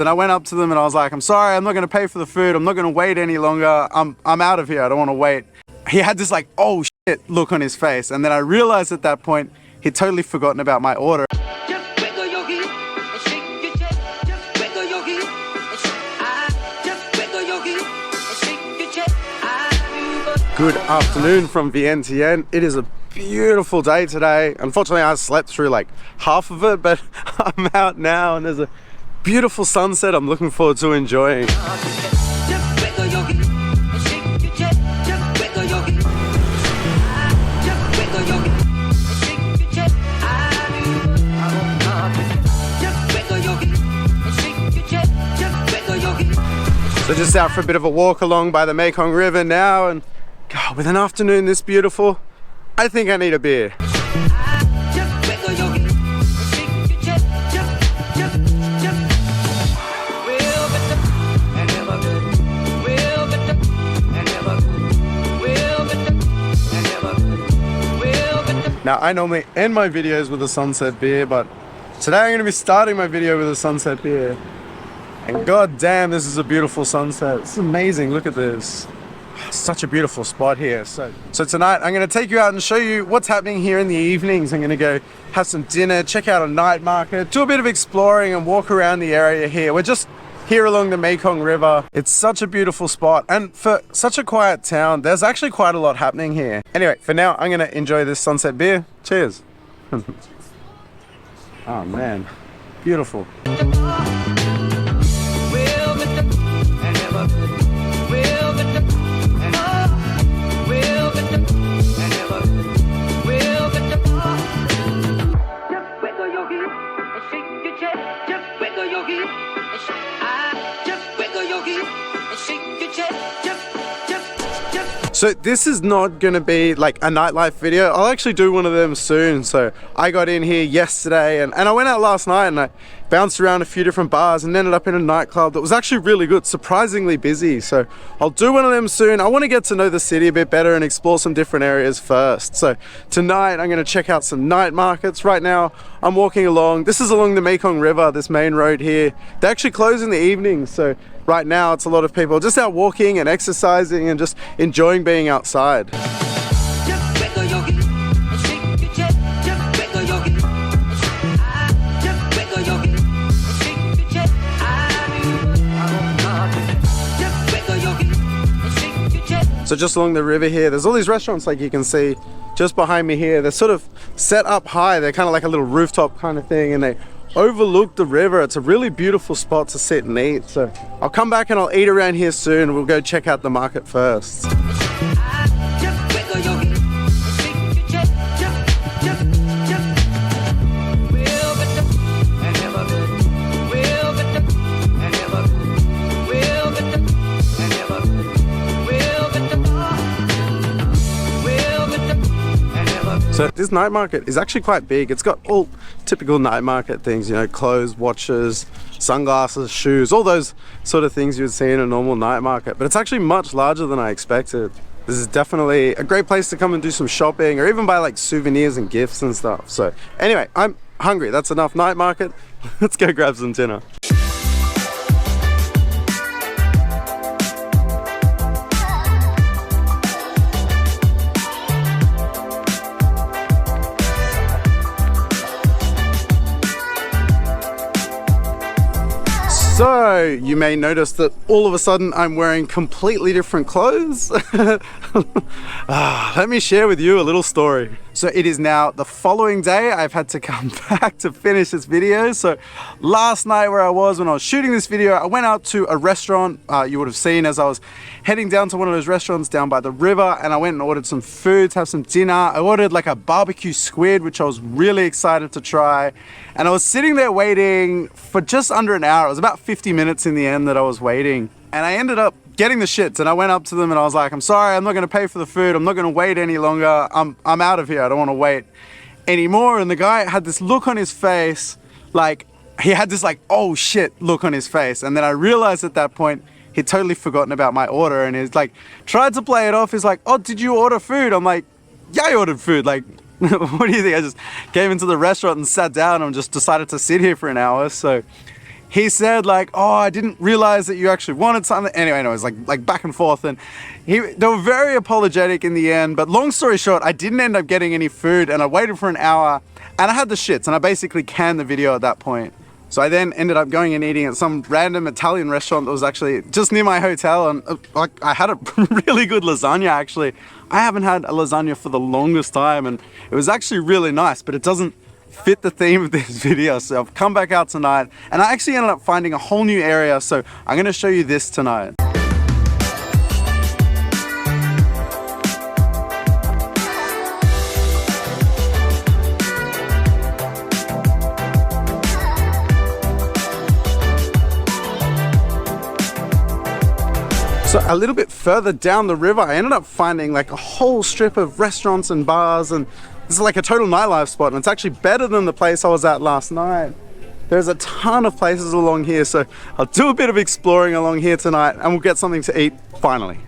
Then I went up to them and I was like, I'm sorry, I'm not gonna pay for the food. I'm not gonna wait any longer. I'm out of here, I don't wanna wait. He had this like, oh shit look on his face. And then I realized at that point, he'd totally forgotten about my order. Good afternoon from Vientiane. It is a beautiful day today. Unfortunately, I slept through like half of it, but I'm out now and there's a beautiful sunset I'm looking forward to enjoying. So just out for a bit of a walk along by the Mekong River now, and God, with an afternoon this beautiful, I think I need a beer. Now, I normally end my videos with a sunset beer, but today I'm going to be starting my video with a sunset beer. And god damn, this is a beautiful sunset. It's amazing, look at this. Such a beautiful spot here. So tonight I'm going to take you out and show you what's happening here in the evenings. I'm going to go have some dinner, check out a night market, do a bit of exploring and walk around the area here. We're just here along the Mekong River. It's such a beautiful spot, and for such a quiet town, there's actually quite a lot happening here. Anyway, for now, I'm going to enjoy this sunset beer. Cheers. Oh man, beautiful. So this is not going to be like a nightlife video. I'll actually do one of them soon. So I got in here yesterday and I went out last night and I bounced around a few different bars and ended up in a nightclub that was actually really good, surprisingly busy. So I'll do one of them soon. I want to get to know the city a bit better and explore some different areas first. So tonight I'm going to check out some night markets. Right now I'm walking along. This is along the Mekong River, this main road here. They actually close in the evenings. So right now it's a lot of people just out walking and exercising and just enjoying being outside. So just along the river here, there's all these restaurants like you can see just behind me here. They're sort of set up high. They're kind of like a little rooftop kind of thing, and they overlook the river. It's a really beautiful spot to sit and eat. So I'll come back and I'll eat around here soon. We'll go check out the market first. So this night market is actually quite big. It's got all typical night market things, you know, clothes, watches, sunglasses, shoes, all those sort of things you would see in a normal night market. But it's actually much larger than I expected. This is definitely a great place to come and do some shopping or even buy like souvenirs and gifts and stuff. So anyway, I'm hungry. That's enough night market. Let's go grab some dinner. So you may notice that all of a sudden I'm wearing completely different clothes. Let me share with you a little story. So it is now the following day. I've had to come back to finish this video. So last night when I was shooting this video, I went out to a restaurant you would have seen as I was heading down to one of those restaurants down by the river, and I went and ordered some food to have some dinner. I ordered like a barbecue squid, which I was really excited to try. And I was sitting there waiting for just under an hour. It was about 50 minutes in the end that I was waiting. And I ended up getting the shits and I went up to them and I was like, I'm sorry, I'm not going to pay for the food. I'm not going to wait any longer. I'm out of here. I don't want to wait anymore. And the guy had this look on his face, like he had this like, oh shit look on his face. And then I realized at that point, he'd totally forgotten about my order, and he's like, tried to play it off. He's like, oh, did you order food? I'm like, yeah, I ordered food. Like, what do you think? I just came into the restaurant and sat down and just decided to sit here for an hour. So he said like, oh, I didn't realize that you actually wanted something. Anyway, no, it was like back and forth, and they were very apologetic in the end. But long story short, I didn't end up getting any food, and I waited for an hour, and I had the shits, and I basically canned the video at that point. So I then ended up going and eating at some random Italian restaurant that was actually just near my hotel, and like I had a really good lasagna actually. I haven't had a lasagna for the longest time, and it was actually really nice, but it doesn't fit the theme of this video. So I've come back out tonight, and I actually ended up finding a whole new area, so I'm gonna show you this tonight. So a little bit further down the river, I ended up finding like a whole strip of restaurants and bars, and this is like a total nightlife spot, and it's actually better than the place I was at last night. There's a ton of places along here, so I'll do a bit of exploring along here tonight, and we'll get something to eat finally.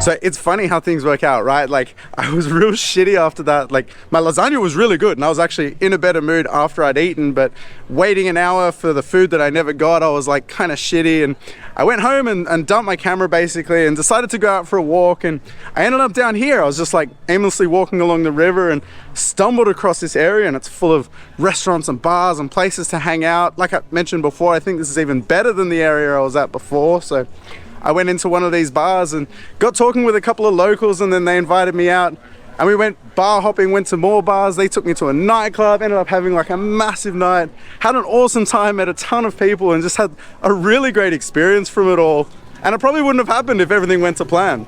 So it's funny how things work out, right? Like I was real shitty after that. Like my lasagna was really good, and I was actually in a better mood after I'd eaten, but waiting an hour for the food that I never got, I was like kind of shitty. And I went home and dumped my camera basically, and decided to go out for a walk, and I ended up down here. I was just like aimlessly walking along the river and stumbled across this area, and it's full of restaurants and bars and places to hang out. Like I mentioned before, I think this is even better than the area I was at before. So I went into one of these bars and got talking with a couple of locals, and then they invited me out, and we went bar hopping, went to more bars. They took me to a nightclub, ended up having like a massive night, had an awesome time, met a ton of people, and just had a really great experience from it all. And it probably wouldn't have happened if everything went to plan.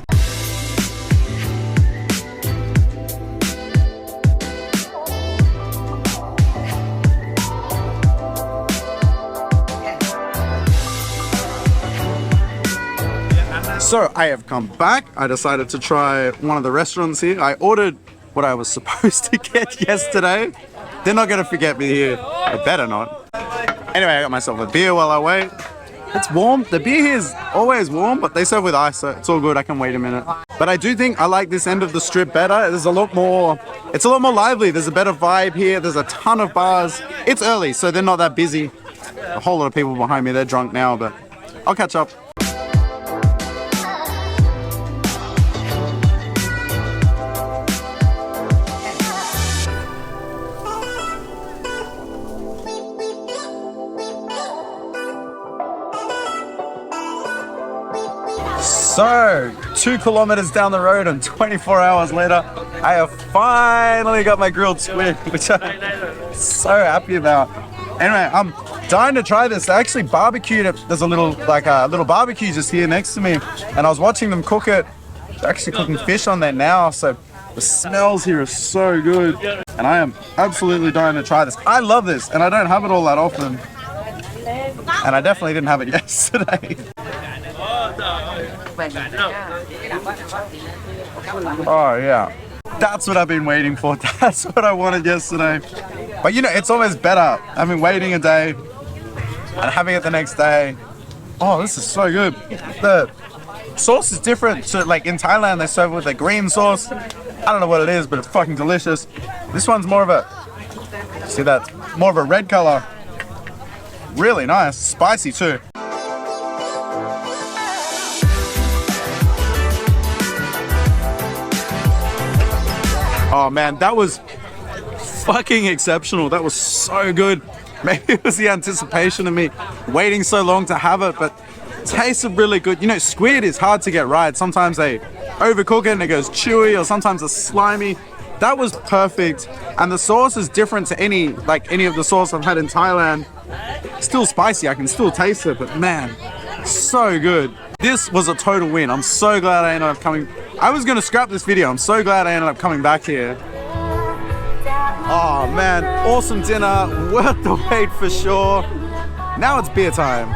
So I have come back. I decided to try one of the restaurants here. I ordered what I was supposed to get yesterday. They're not gonna forget me here. They better not. Anyway, I got myself a beer while I wait. It's warm. The beer here is always warm, but they serve with ice, so it's all good. I can wait a minute. But I do think I like this end of the strip better. There's a lot more, it's a lot more lively. There's a better vibe here. There's a ton of bars. It's early, so they're not that busy. A whole lot of people behind me, they're drunk now, but I'll catch up. So, 2 kilometers down the road and 24 hours later, I have finally got my grilled squid, which I'm so happy about. Anyway, I'm dying to try this. They actually barbecued it. There's a little barbecue just here next to me, and I was watching them cook it. They're actually cooking fish on there now, so the smells here are so good, and I am absolutely dying to try this. I love this, and I don't have it all that often, and I definitely didn't have it yesterday. Oh yeah, that's what I've been waiting for. That's what I wanted yesterday. But you know, it's always better. I've been waiting a day and having it the next day. Oh, this is so good. The sauce is different. So like in Thailand, they serve it with a green sauce. I don't know what it is, but it's fucking delicious. This one's more of a, see that? More of a red color. Really nice, spicy too. Oh man, that was fucking exceptional. That was so good. Maybe it was the anticipation of me waiting so long to have it, but it tasted really good. You know, squid is hard to get right. Sometimes they overcook it and it goes chewy, or sometimes it's slimy. That was perfect. And the sauce is different to any of the sauce I've had in Thailand. Still spicy, I can still taste it, but man, so good. This was a total win. I'm so glad I ended up coming. I was gonna scrap this video. I'm so glad I ended up coming back here. Oh man, awesome dinner, worth the wait for sure. Now it's beer time.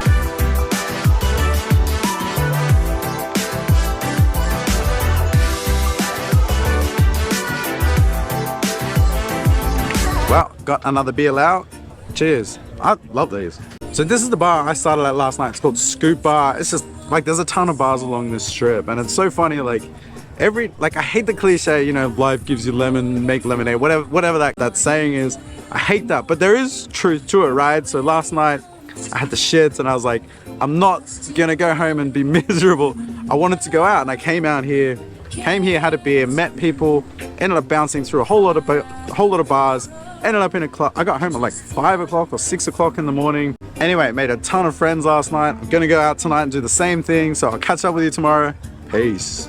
Well, got another beer out. Cheers. I love these. So this is the bar I started at last night. It's called Scoop Bar. It's just Like there's a ton of bars along this strip, and it's so funny. Like I hate the cliche, you know, life gives you lemon, make lemonade, whatever that saying is. I hate that, but there is truth to it, right? So last night I had the shits, and I was like, I'm not gonna go home and be miserable. I wanted to go out, and I came here, had a beer, met people, ended up bouncing through a whole lot of bars, ended up in a club. I got home at like 5 o'clock or 6 o'clock in the morning. Anyway, made a ton of friends last night. I'm gonna go out tonight and do the same thing, so I'll catch up with you tomorrow. Peace.